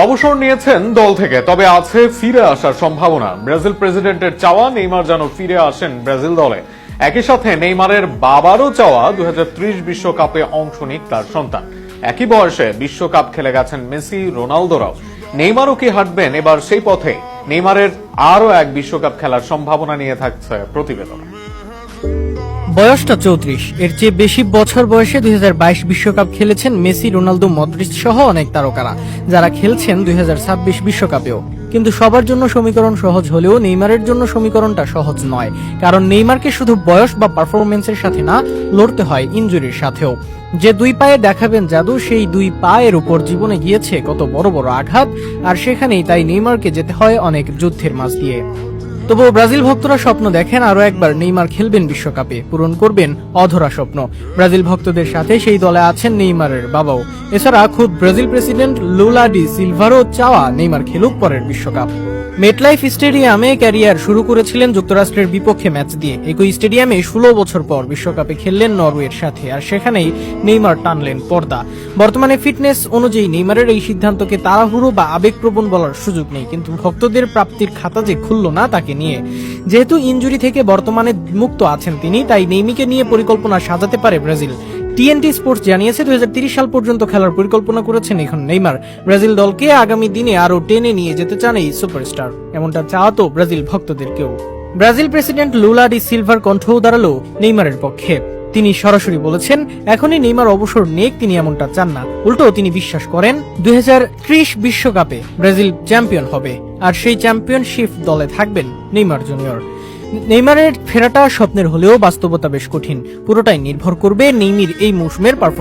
অবসর নিয়েছেন দল থেকে, তবে আছে ফিরে আসার সম্ভাবনা। ব্রাজিল প্রেসিডেন্টের চাওয়া নেইমার যেন ফিরে আসেন ব্রাজিল দলে। একই সাথে নেইমারের বাবারও চাওয়া 2030 বিশ্বকাপে অংশ নিক তার সন্তান। একই বয়সে বিশ্বকাপ খেলে গেছেন মেসি, রোনালদোরাও। নেইমারও কি হাঁটবেন এবার সেই পথে? নেইমারের আরও এক বিশ্বকাপ খেলার সম্ভাবনা নিয়ে থাকছে প্রতিবেদনে। বয়সটা 34, এর চেয়ে বেশি বছর বয়সে 2022 বিশ্বকাপ খেলেছেন মেসি, রোনালদো, মদ্রিচ সহ অনেক তারকারা, যারা খেলছেন 2026 বিশ্বকাপেও। কিন্তু সবার জন্য সমীকরণ সহজ হলেও নেইমারের জন্য সমীকরণটা সহজ নয়, কারণ নেইমারকে শুধু বয়স বা পারফরমেন্সের সাথে না, লড়তে হয় ইনজুরির সাথেও। যে দুই পায়ে দেখাবেন জাদু, সেই দুই পায়ের উপর জীবনে গিয়েছে কত বড় বড় আঘাত, আর সেখানেই তাই নেইমারকে যেতে হয় অনেক যুদ্ধের মাঝ দিয়ে। তবুও ব্রাজিল ভক্তরা স্বপ্ন দেখেন আরো একবার নেইমার খেলবেন বিশ্বকাপে, পূরণ করবেন অধরা স্বপ্ন। ব্রাজিল ভক্তদের সাথে সেই দলে আছেন নেইমারের বাবাও। এছাড়া খুদ ব্রাজিল প্রেসিডেন্ট লুলা ডি সিলভারও চাওয়া নেইমার খেলুক পরের বিশ্বকাপ। মেটলাইফ স্টেডিয়ামে ক্যারিয়ার শুরু করেছিলেন যুক্তরাষ্ট্রের বিপক্ষে ম্যাচ দিয়ে। একই স্টেডিয়ামে 16 বছর পর বিশ্বকাপে খেললেন নরওয়ের সাথে, আর সেখানেই নেইমার টানলেন পর্দা। বর্তমানে ফিটনেস অনুযায়ী নেইমারের এই সিদ্ধান্তকে তাড়াহুড়ো বা আবেগপ্রবণ বলার সুযোগ নেই, কিন্তু ভক্তদের প্রাপ্তির খাতা যে খুলল না তাকে নিয়ে। যেহেতু ইনজুরি থেকে বর্তমানে মুক্ত আছেন তিনি, তাই নেইমিকে নিয়ে পরিকল্পনা সাজাতে পারে ব্রাজিল। টিএনটি স্পোর্টস জানিয়েছে 2030 সাল পর্যন্ত খেলার পরিকল্পনা করেছেন এখন নেইমার। ব্রাজিল দলকে আগামী দিনে আরো টেনে নিয়ে যেতে চান এই সুপারস্টার, এমনটা চাওয়া তো ব্রাজিল ভক্তদেরকেও। ব্রাজিল প্রেসিডেন্ট লুলা ডি সিলভার কণ্ঠও দাঁড়ালো নেইমারের পক্ষে। তিনি সরাসরি বলেছেন এখনই নেইমার অবসর নেক, তিনি এমনটা চান না। উল্টো তিনি বিশ্বাস করেন 2030 বিশ্বকাপে ব্রাজিল চ্যাম্পিয়ন হবে, আর সেই চ্যাম্পিয়নশিপ দলে থাকবেন নেইমার জুনিয়র। নেইমারের ফেরাটা স্বপ্নের হলেও বাস্তবতা বেশ কঠিন। পুরোটাই নির্ভর করবে নেইমির এই মৌসুমের পারফরম্যান্স।